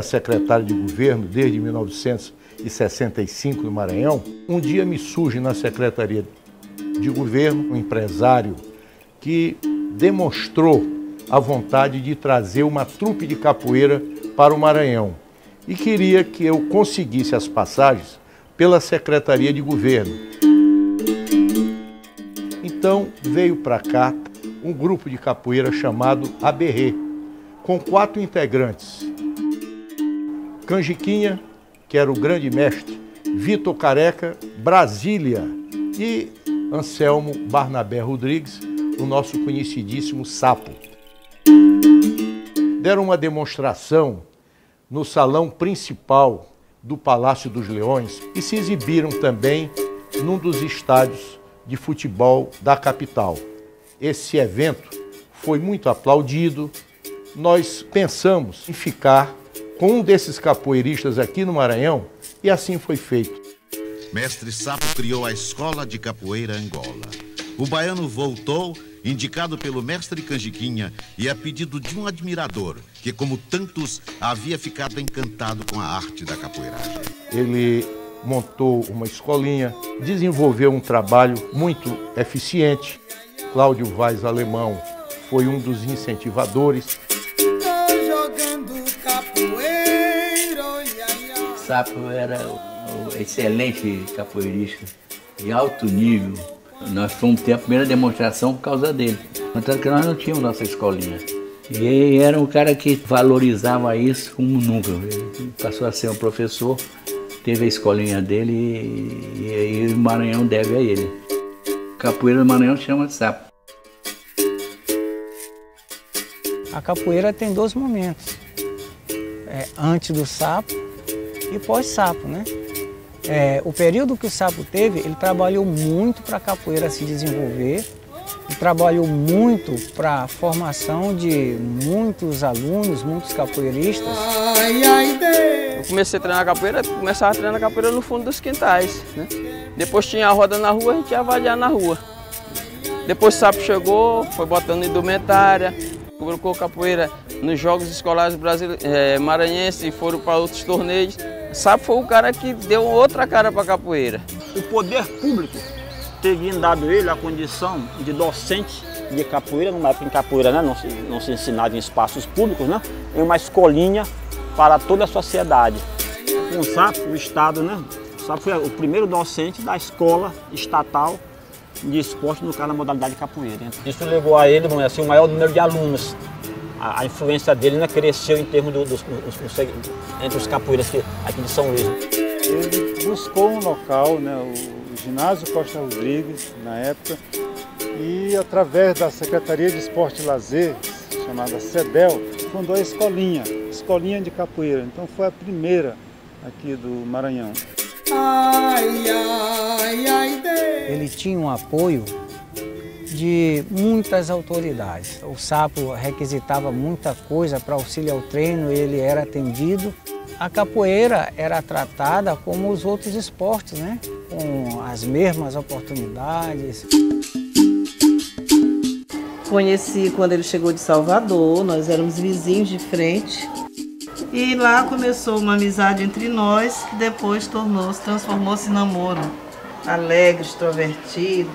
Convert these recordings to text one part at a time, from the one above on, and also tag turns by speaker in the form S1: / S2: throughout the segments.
S1: secretário de governo desde 1965 no Maranhão, um dia me surge na secretaria de governo um empresário que demonstrou a vontade de trazer uma trupe de capoeira para o Maranhão e queria que eu conseguisse as passagens pela secretaria de governo. Então veio para cá um grupo de capoeira chamado Aberrê, com 4 integrantes. Canjiquinha, que era o grande mestre, Vitor Careca, Brasília e Anselmo Barnabé Rodrigues, o nosso conhecidíssimo Sapo. Deram uma demonstração no salão principal do Palácio dos Leões e se exibiram também num dos estádios de futebol da capital. Esse evento foi muito aplaudido. Nós pensamos em ficar com um desses capoeiristas aqui no Maranhão e assim foi feito.
S2: Mestre Sapo criou a Escola de Capoeira Angola. O baiano voltou, indicado pelo mestre Canjiquinha e a pedido de um admirador que, como tantos, havia ficado encantado com a arte da capoeiragem.
S1: Ele montou uma escolinha, desenvolveu um trabalho muito eficiente. Cláudio Vaz Alemão foi um dos incentivadores.
S3: Sapo era um excelente capoeirista, de alto nível. Nós fomos ter a primeira demonstração por causa dele. Tanto que nós não tínhamos nossa escolinha. E ele era um cara que valorizava isso como nunca. Ele passou a ser um professor, teve a escolinha dele e o Maranhão deve a ele. Capoeira do Maranhão chama Sapo.
S4: A capoeira tem 2 momentos. Antes do sapo e pós-sapo, né? O período que o Sapo teve, ele trabalhou muito para a capoeira se desenvolver, ele trabalhou muito para a formação de muitos alunos, muitos capoeiristas.
S5: Eu comecei a treinar capoeira, começava a treinar capoeira no fundo dos quintais, né? Depois tinha a roda na rua, a gente ia avaliar na rua. Depois o Sapo chegou, foi botando indumentária, colocou capoeira nos Jogos Escolares maranhenses e foram para outros torneios. Sapo foi o cara que deu outra cara para a capoeira.
S6: O poder público teria dado ele a condição de docente de capoeira, numa época em capoeira, né, não se ensinava em espaços públicos, né, em uma escolinha para toda a sociedade. Com o Sapo, o Estado, né, o Sapo foi o primeiro docente da escola estatal de esporte no caso da modalidade de capoeira. Isso levou a ele, vamos dizer assim, o maior número de alunos. A influência dele, né, cresceu em termos entre os capoeiras aqui de São Luís.
S7: Ele buscou um local, né, o ginásio Costa Rodrigues, na época, e através da Secretaria de Esporte e Lazer, chamada CEDEL, fundou a escolinha de capoeira. Então foi a primeira aqui do Maranhão.
S4: Ele tinha um apoio de muitas autoridades. O Sapo requisitava muita coisa para auxiliar o treino, ele era atendido. A capoeira era tratada como os outros esportes, né? Com as mesmas oportunidades.
S8: Conheci quando ele chegou de Salvador, nós éramos vizinhos de frente. E lá começou uma amizade entre nós, que depois transformou-se em namoro. Alegre, extrovertido,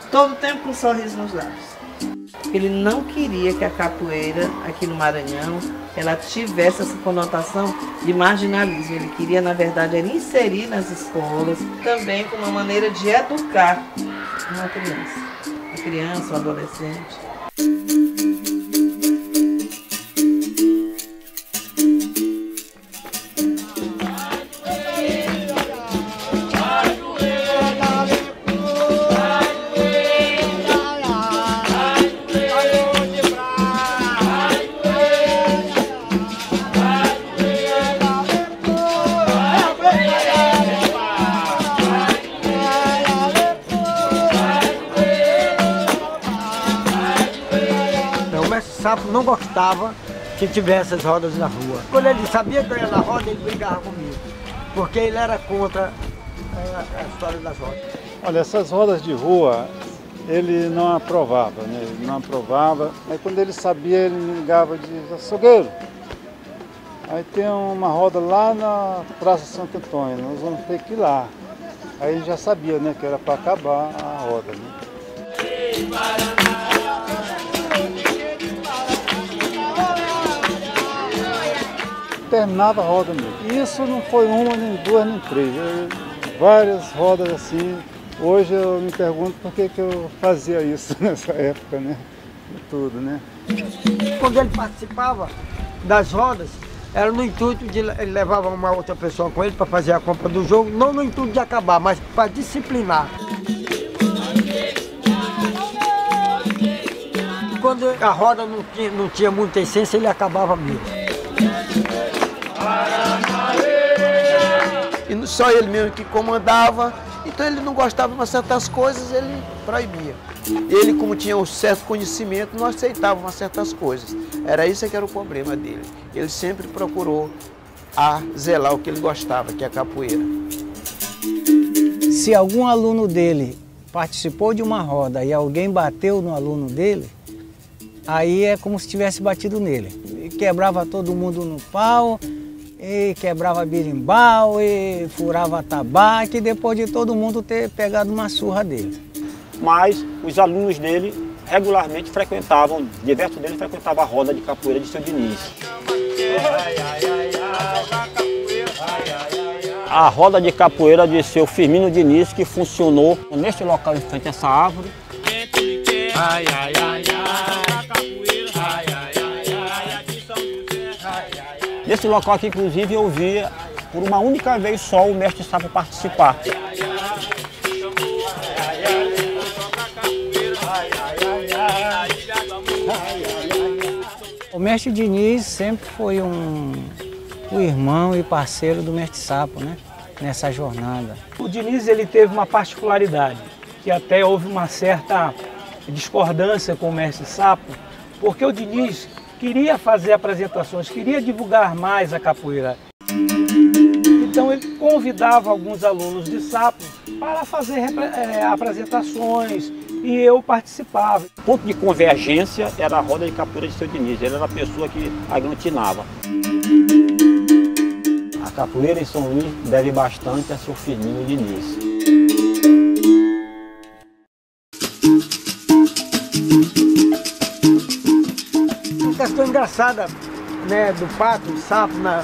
S8: todo o tempo com um sorriso nos lábios. Ele não queria que a capoeira aqui no Maranhão ela tivesse essa conotação de marginalismo. Ele queria, na verdade, era inserir nas escolas, também como uma maneira de educar uma criança, um adolescente.
S9: O Sapo não gostava que tivesse as rodas na rua. Quando ele sabia que eu ia na roda, ele brigava comigo, porque ele era contra a história das rodas.
S7: Olha, essas rodas de rua, ele não aprovava, né? Ele não aprovava. Aí quando ele sabia, ele me ligava de açougueiro. Aí tem uma roda lá na Praça Santo Antônio, nós vamos ter que ir lá. Aí ele já sabia, né, que era para acabar a roda, né? Terminava a roda mesmo. Isso não foi uma, nem duas, nem três. Várias rodas assim. Hoje eu me pergunto por que eu fazia isso nessa época, né? De tudo, né?
S9: Quando ele participava das rodas, era no intuito de ele levava uma outra pessoa com ele para fazer a compra do jogo, não no intuito de acabar, mas para disciplinar. Quando a roda não tinha muita essência, ele acabava mesmo.
S10: E só ele mesmo que comandava, então ele não gostava de certas coisas, ele proibia. Ele, como tinha um certo conhecimento, não aceitava umas certas coisas. Era isso que era o problema dele. Ele sempre procurou zelar o que ele gostava, que é a capoeira.
S4: Se algum aluno dele participou de uma roda e alguém bateu no aluno dele, aí é como se tivesse batido nele. E quebrava todo mundo no pau, e quebrava birimbau, e furava tabaco, e depois de todo mundo ter pegado uma surra dele.
S6: Mas os alunos dele regularmente frequentavam, diversos deles frequentavam a roda de capoeira de seu Diniz. A roda de capoeira de seu Firmino Diniz, que funcionou neste local em frente a essa árvore. Nesse local aqui, inclusive, eu via por uma única vez só o mestre Sapo participar.
S4: O mestre Diniz sempre foi o irmão e parceiro do mestre Sapo, né? Nessa jornada.
S11: O Diniz ele teve uma particularidade, que até houve uma certa discordância com o mestre Sapo, porque o Diniz queria fazer apresentações, queria divulgar mais a capoeira. Então ele convidava alguns alunos de Sapo para fazer apresentações e eu participava.
S6: O ponto de convergência era a roda de capoeira de seu Diniz, ele era a pessoa que aglutinava. A capoeira em São Luís deve bastante a seu Firmino Diniz.
S9: Uma questão engraçada, né, do pato, do sapo na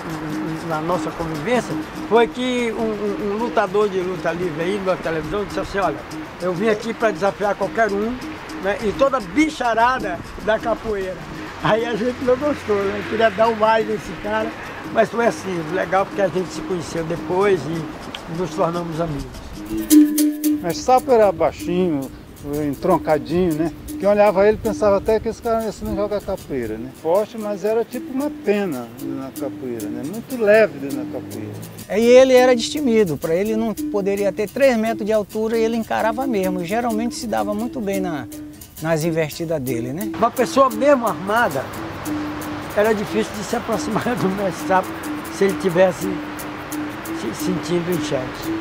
S9: nossa convivência foi que um lutador de luta livre aí na televisão disse assim: olha, eu vim aqui para desafiar qualquer um, né, e toda bicharada da capoeira. Aí a gente não gostou, né? Queria dar um mais nesse cara, mas foi assim, legal porque a gente se conheceu depois e nos tornamos amigos.
S7: Mas Sapo era baixinho, entroncadinho, né? Quem olhava ele pensava até que esse cara não joga capoeira, né? Forte, mas era tipo uma pena na capoeira, né? Muito leve na capoeira.
S4: E ele era destemido, para ele não poderia ter 3 metros de altura e ele encarava mesmo. E geralmente se dava muito bem nas investidas dele, né?
S9: Uma pessoa mesmo armada, era difícil de se aproximar do mestre Sapo se ele tivesse se sentindo em xeque.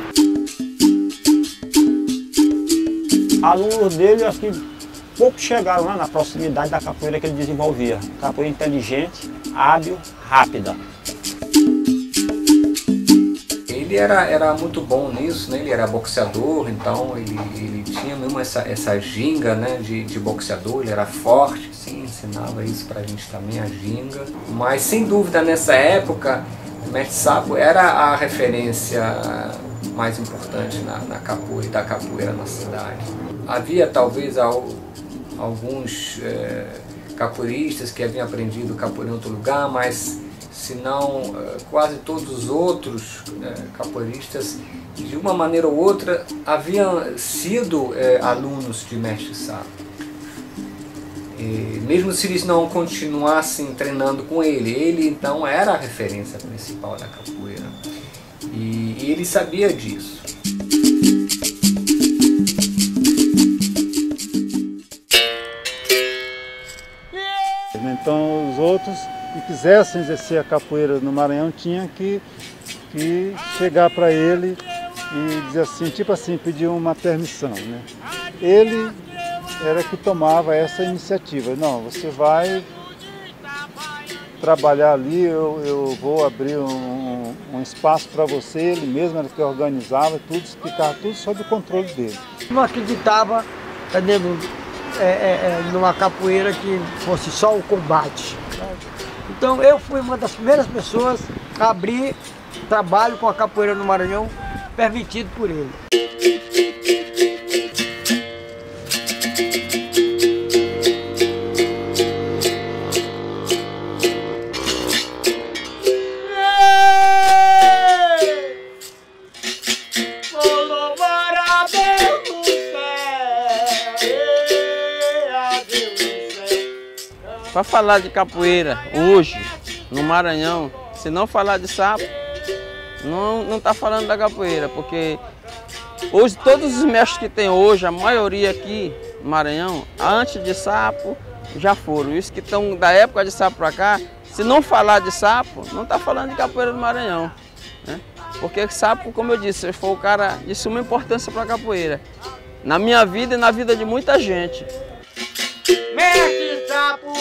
S6: Alunos dele, acho que poucos chegaram lá na proximidade da capoeira que ele desenvolvia. Capoeira inteligente, hábil, rápida.
S12: Ele era muito bom nisso, né? Ele era boxeador, então ele tinha mesmo essa ginga, né, de boxeador, ele era forte, sim, ensinava isso pra gente também, a ginga. Mas sem dúvida nessa época, o mestre Sapo era a referência mais importante da capoeira na cidade. Havia talvez alguns capoeiristas que haviam aprendido capoeira em outro lugar, mas se não quase todos os outros capoeiristas, de uma maneira ou outra, haviam sido alunos de mestre Sapo. Mesmo se eles não continuassem treinando com ele então era a referência principal da capoeira. E ele sabia disso.
S7: Então os outros que quisessem exercer a capoeira no Maranhão tinham que chegar para ele e dizer assim, tipo assim, pedir uma permissão, né? Ele era que tomava essa iniciativa. Não, você vai trabalhar ali, eu vou abrir um espaço para você, ele mesmo era que organizava tudo, ficava tudo sob o controle dele.
S9: Não acreditava numa capoeira que fosse só o combate. Então eu fui uma das primeiras pessoas a abrir trabalho com a capoeira no Maranhão, permitido por ele.
S5: Para falar de capoeira hoje, no Maranhão, se não falar de sapo, não está falando da capoeira, porque hoje todos os mestres que tem hoje, a maioria aqui no Maranhão, antes de sapo, já foram. Isso que estão da época de sapo para cá, se não falar de sapo, não está falando de capoeira do Maranhão, né? Porque sapo, como eu disse, foi o cara de suma importância para a capoeira, na minha vida e na vida de muita gente.
S13: Mestre Sapo